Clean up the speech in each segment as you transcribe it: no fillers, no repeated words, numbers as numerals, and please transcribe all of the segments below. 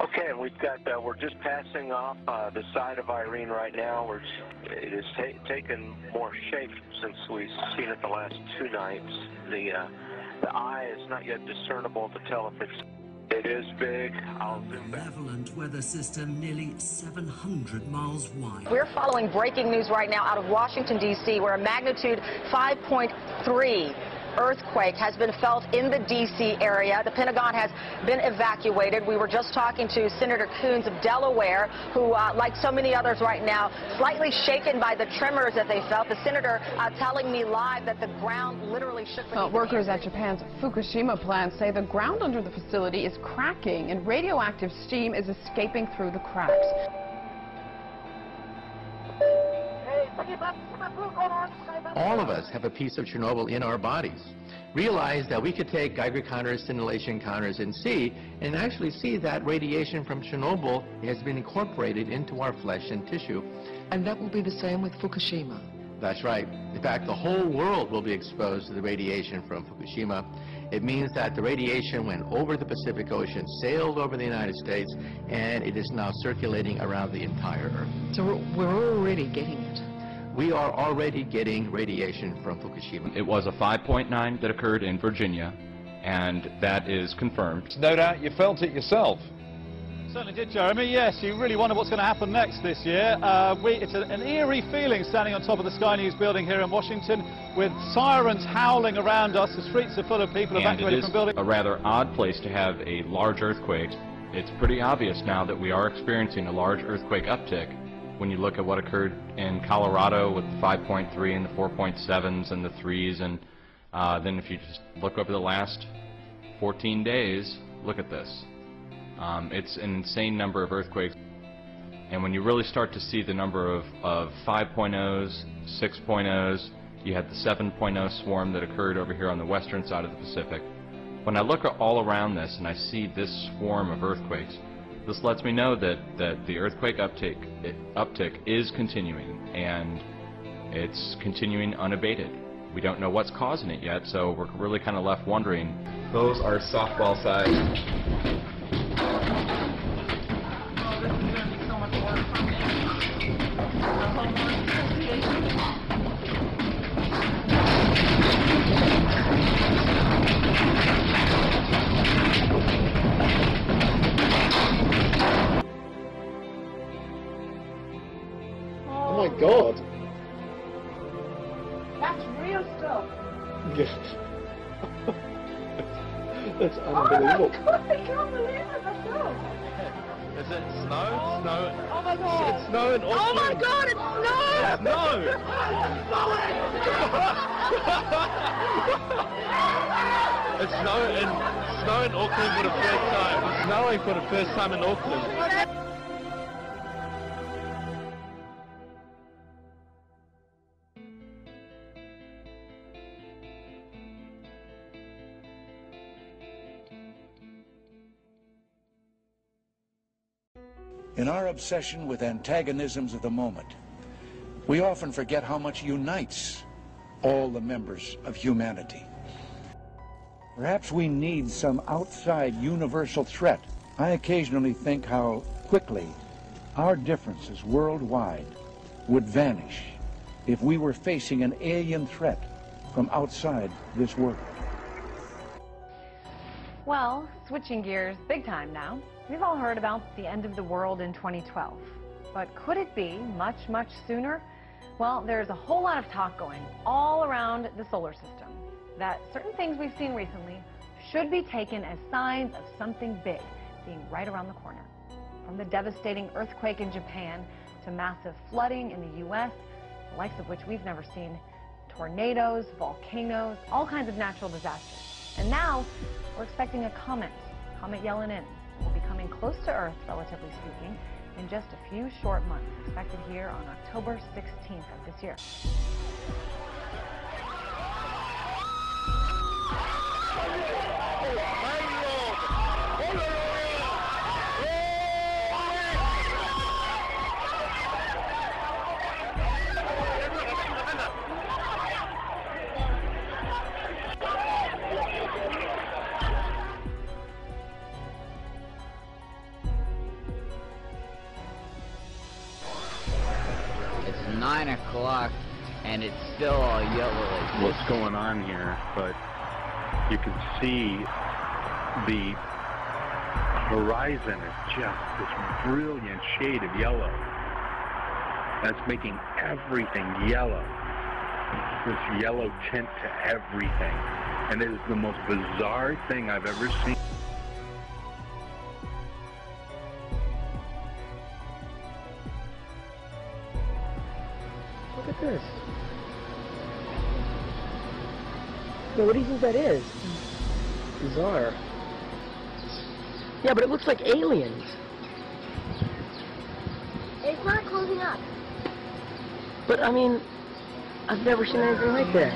Okay, and we're just passing off the side of Irene right now. It has taken more shape since we've seen it the last 2 nights. The eye is not yet discernible to tell if it is big. I'll zoom back. Malevolent weather system nearly 700 miles wide. We're following breaking news right now out of Washington, D.C., where a magnitude 5.3 earthquake has been felt in the D.C. area. The Pentagon has been evacuated. We were just talking to Senator Coons of Delaware, who, like so many others right now, slightly shaken by the tremors that they felt. The senator telling me live that the ground literally shook. Workers at Japan's Fukushima plant say the ground under the facility is cracking and radioactive steam is escaping through the cracks. All of us have a piece of Chernobyl in our bodies. Realize that we could take Geiger counters, scintillation counters, and actually see that radiation from Chernobyl has been incorporated into our flesh and tissue. And that will be the same with Fukushima. That's right. In fact, the whole world will be exposed to the radiation from Fukushima. It means that the radiation went over the Pacific Ocean, sailed over the United States, and it is now circulating around the entire Earth. So we're already getting it. We are already getting radiation from Fukushima. It was a 5.9 that occurred in Virginia, and that is confirmed. No doubt you felt it yourself. Certainly did, Jeremy. Yes, you really wonder what's going to happen next this year. It's an eerie feeling standing on top of the Sky News building here in Washington with sirens howling around us. The streets are full of people evacuated from buildings. A rather odd place to have a large earthquake. It's pretty obvious now that we are experiencing a large earthquake uptick. When you look at what occurred in Colorado with the 5.3 and the 4.7s and the 3s, and then if you just look over the last 14 days, look at this. It's an insane number of earthquakes. And when you really start to see the number of 5.0s, 6.0s, you had the 7.0 swarm that occurred over here on the western side of the Pacific. When I look all around this and I see this swarm of earthquakes, this lets me know that the earthquake uptick is continuing, and it's continuing unabated. We don't know what's causing it yet, so we're really kind of left wondering. Those are softball size. Oh my God! That's real stuff. Yes. That's unbelievable. Oh my God, I can't believe it myself. Is it snow? Snow? Oh my God. It's snow in Auckland. Oh my God, it's snow! It's snow! It's snow in Auckland for the first time. It's snowing for the first time in Auckland. In our obsession with antagonisms of the moment, we often forget how much unites all the members of humanity. Perhaps we need some outside universal threat. I occasionally think how quickly our differences worldwide would vanish if we were facing an alien threat from outside this world. Well, switching gears big time now. We've all heard about the end of the world in 2012. But could it be much, much sooner? Well, there's a whole lot of talk going all around the solar system that certain things we've seen recently should be taken as signs of something big being right around the corner. From the devastating earthquake in Japan to massive flooding in the U.S., the likes of which we've never seen, tornadoes, volcanoes, all kinds of natural disasters. And now we're expecting a comet Yellen-In. Will be coming close to Earth, relatively speaking, in just a few short months, expected here on October 16th of this year. 9 o'clock and it's still all yellow. What's going on here? But you can see the horizon is just this brilliant shade of yellow. That's making everything yellow. This yellow tint to everything. And it is the most bizarre thing I've ever seen. Look at this. Now, what do you think that is? Bizarre. Yeah, but it looks like aliens. It's not closing up. But, I mean, I've never seen anything like that.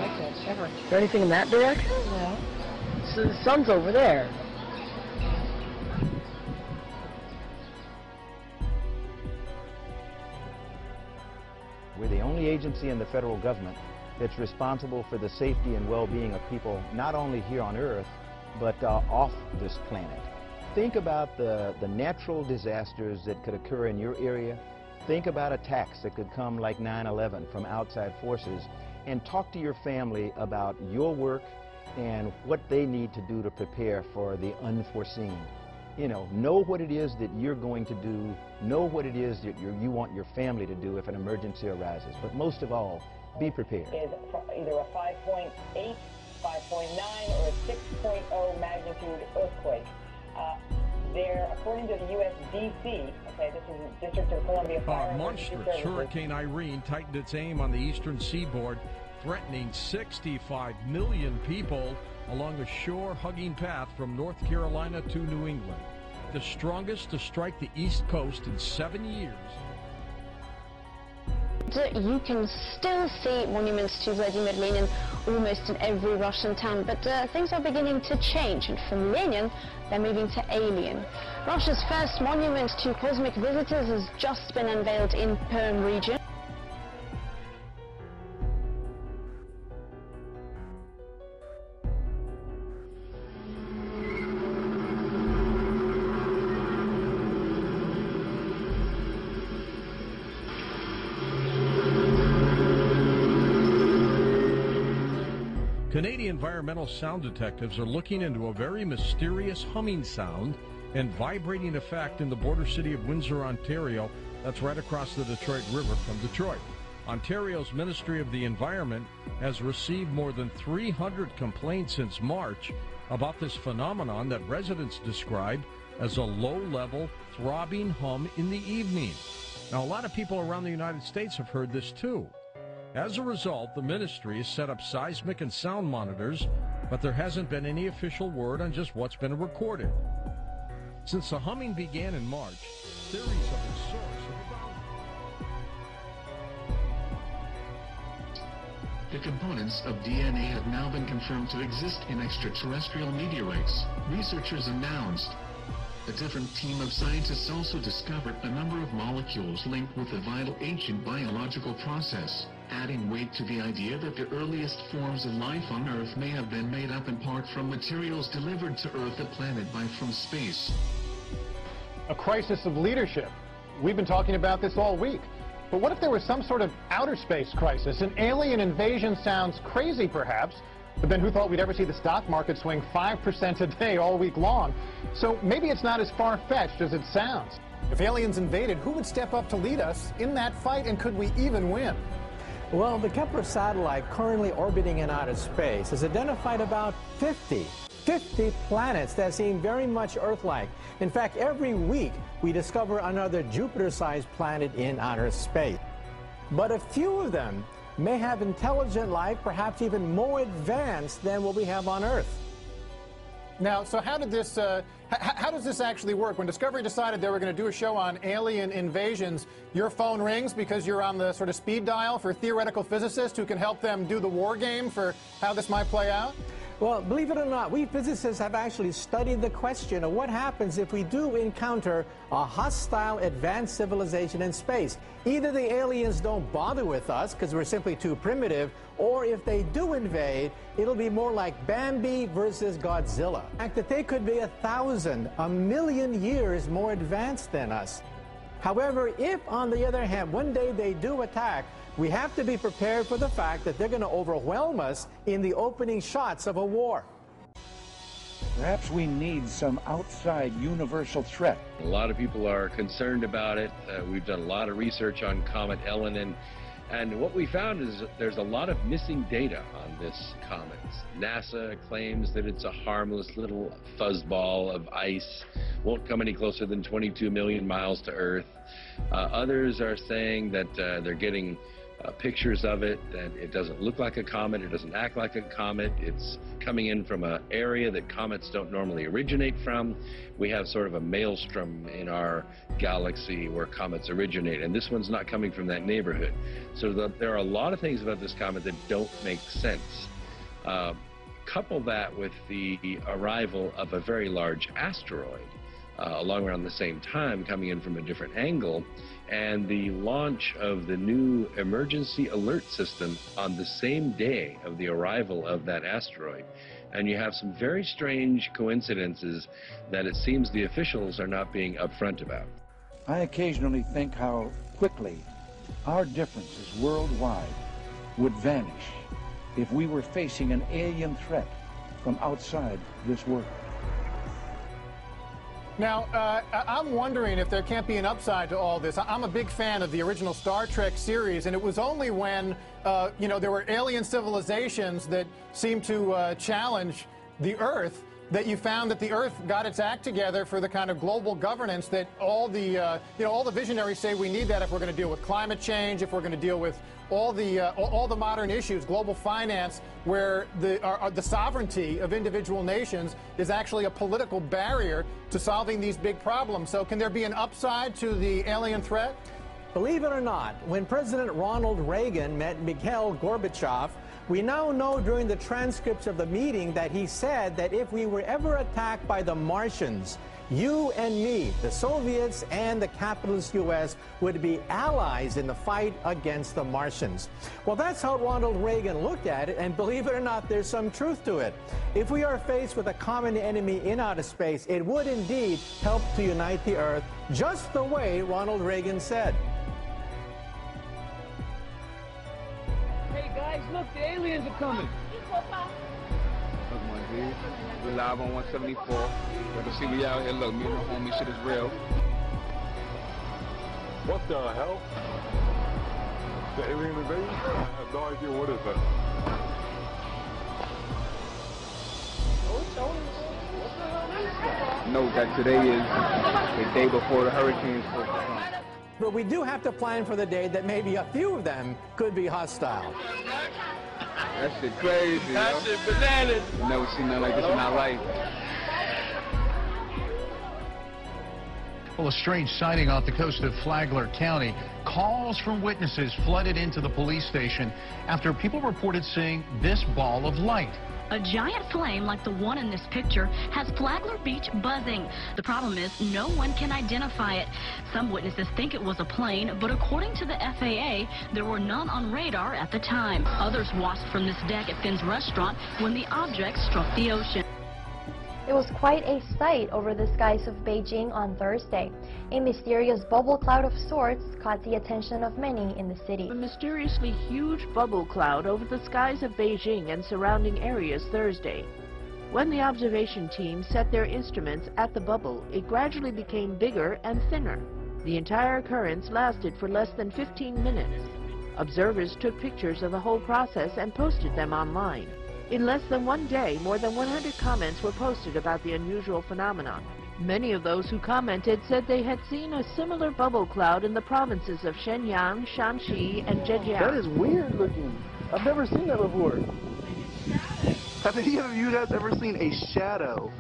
Ever. Is there anything in that direction? No. So the sun's over there. We're the only agency in the federal government that's responsible for the safety and well-being of people, not only here on Earth, but off this planet. Think about the natural disasters that could occur in your area. Think about attacks that could come like 9/11 from outside forces, and talk to your family about your work and what they need to do to prepare for the unforeseen. You know what it is that you're going to do, know what it is that you want your family to do if an emergency arises. But most of all, be prepared. Is either a 5.8, 5.9, or a 6.0 magnitude earthquake. There, according to the USDC, okay, this is the District of Columbia Fire and Emergency Monstrous Services. Hurricane Irene tightened its aim on the eastern seaboard, threatening 65 million people along a shore-hugging path from North Carolina to New England. The strongest to strike the East Coast in 7 years. You can still see monuments to Vladimir Lenin almost in every Russian town, but things are beginning to change, and from Lenin they're moving to Alien. Russia's first monument to cosmic visitors has just been unveiled in Perm region. Canadian environmental sound detectives are looking into a very mysterious humming sound and vibrating effect in the border city of Windsor, Ontario. That's right across the Detroit River from Detroit. Ontario's Ministry of the Environment has received more than 300 complaints since March about this phenomenon that residents describe as a low-level, throbbing hum in the evening. Now, a lot of people around the United States have heard this too. As a result, the ministry has set up seismic and sound monitors, but there hasn't been any official word on just what's been recorded. Since the humming began in March, theories of its source have abounded. The components of DNA have now been confirmed to exist in extraterrestrial meteorites. Researchers announced. A different team of scientists also discovered a number of molecules linked with a vital ancient biological process, adding weight to the idea that the earliest forms of life on Earth may have been made up in part from materials delivered to Earth, the planet, from space. A crisis of leadership. We've been talking about this all week. But what if there was some sort of outer space crisis? An alien invasion sounds crazy, perhaps, but then who thought we'd ever see the stock market swing 5% a day all week long? So maybe it's not as far-fetched as it sounds. If aliens invaded, who would step up to lead us in that fight, and could we even win? Well, the Kepler satellite currently orbiting in outer space has identified about 50 planets that seem very much Earth-like. In fact, every week we discover another Jupiter-sized planet in outer space. But a few of them may have intelligent life, perhaps even more advanced than what we have on Earth. Now, so how does this actually work? When Discovery decided they were going to do a show on alien invasions, your phone rings because you're on the sort of speed dial for theoretical physicists who can help them do the war game for how this might play out? Well, believe it or not, we physicists have actually studied the question of what happens if we do encounter a hostile advanced civilization in space. Either the aliens don't bother with us because we're simply too primitive, or if they do invade, it'll be more like Bambi versus Godzilla. In fact, that they could be 1,000, 1,000,000 years more advanced than us. However, if, on the other hand, one day they do attack, we have to be prepared for the fact that they're going to overwhelm us in the opening shots of a war. Perhaps we need some outside universal threat. A lot of people are concerned about it. We've done a lot of research on Comet Elenin, and what we found is that there's a lot of missing data on this comet. NASA claims that it's a harmless little fuzzball of ice, won't come any closer than 22 million miles to Earth. Others are saying that they're getting pictures of it, that it doesn't look like a comet, it doesn't act like a comet, it's coming in from an area that comets don't normally originate from. We have sort of a maelstrom in our galaxy where comets originate, and this one's not coming from that neighborhood. So there are a lot of things about this comet that don't make sense. Couple that with the arrival of a very large asteroid along around the same time, coming in from a different angle, and the launch of the new emergency alert system on the same day of the arrival of that asteroid. And you have some very strange coincidences that it seems the officials are not being upfront about. I occasionally think how quickly our differences worldwide would vanish if we were facing an alien threat from outside this world. Now, I'm wondering if there can't be an upside to all this. I'm a big fan of the original Star Trek series, and it was only when, you know, there were alien civilizations that seemed to challenge the Earth that you found that the Earth got its act together for the kind of global governance that all the, you know, all the visionaries say we need that if we're going to deal with climate change, if we're going to deal with all the modern issues, global finance, where the sovereignty of individual nations is actually a political barrier to solving these big problems. So can there be an upside to the alien threat? Believe it or not, when President Ronald Reagan met Mikhail Gorbachev, we now know during the transcripts of the meeting that he said that if we were ever attacked by the Martians, you and me, the Soviets and the capitalist U.S. would be allies in the fight against the Martians. Well, that's how Ronald Reagan looked at it, and believe it or not, there's some truth to it. If we are faced with a common enemy in outer space, it would indeed help to unite the Earth, just the way Ronald Reagan said. Hey guys, look, the aliens are coming. Look, my dude. We're live on 174. You can see we out here. Look, me and the homie, shit is real. What the hell? The alien invasion? I have no idea what is that. Note that today is the day before the hurricane's supposed to come. But we do have to plan for the day that maybe a few of them could be hostile. That shit crazy, that shit bananas. Never seen nothing like this in my life. Well, a strange sighting off the coast of Flagler County. Calls from witnesses flooded into the police station after people reported seeing this ball of light. A giant flame like the one in this picture has Flagler Beach buzzing. The problem is no one can identify it. Some witnesses think it was a plane, but according to the FAA, there were none on radar at the time. Others watched from this deck at Finn's restaurant when the object struck the ocean. It was quite a sight over the skies of Beijing on Thursday. A mysterious bubble cloud of sorts caught the attention of many in the city. A mysteriously huge bubble cloud over the skies of Beijing and surrounding areas Thursday. When the observation team set their instruments at the bubble, it gradually became bigger and thinner. The entire occurrence lasted for less than 15 minutes. Observers took pictures of the whole process and posted them online. In less than one day, more than 100 comments were posted about the unusual phenomenon. Many of those who commented said they had seen a similar bubble cloud in the provinces of Shenyang, Shanxi, and Zhejiang. That is weird looking. I've never seen that before. Have any of you guys ever seen a shadow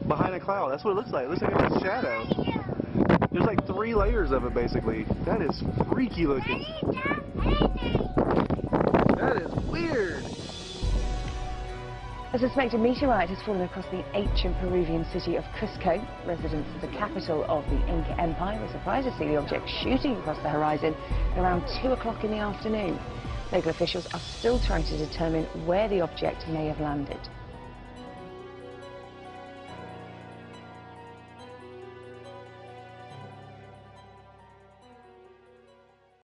behind a cloud? That's what it looks like. It looks like a shadow. There's like 3 layers of it, basically. That is freaky looking. That is weird. A suspected meteorite has fallen across the ancient Peruvian city of Cusco. Residents of the capital of the Inca Empire were surprised to see the object shooting across the horizon at around 2 o'clock in the afternoon. Local officials are still trying to determine where the object may have landed.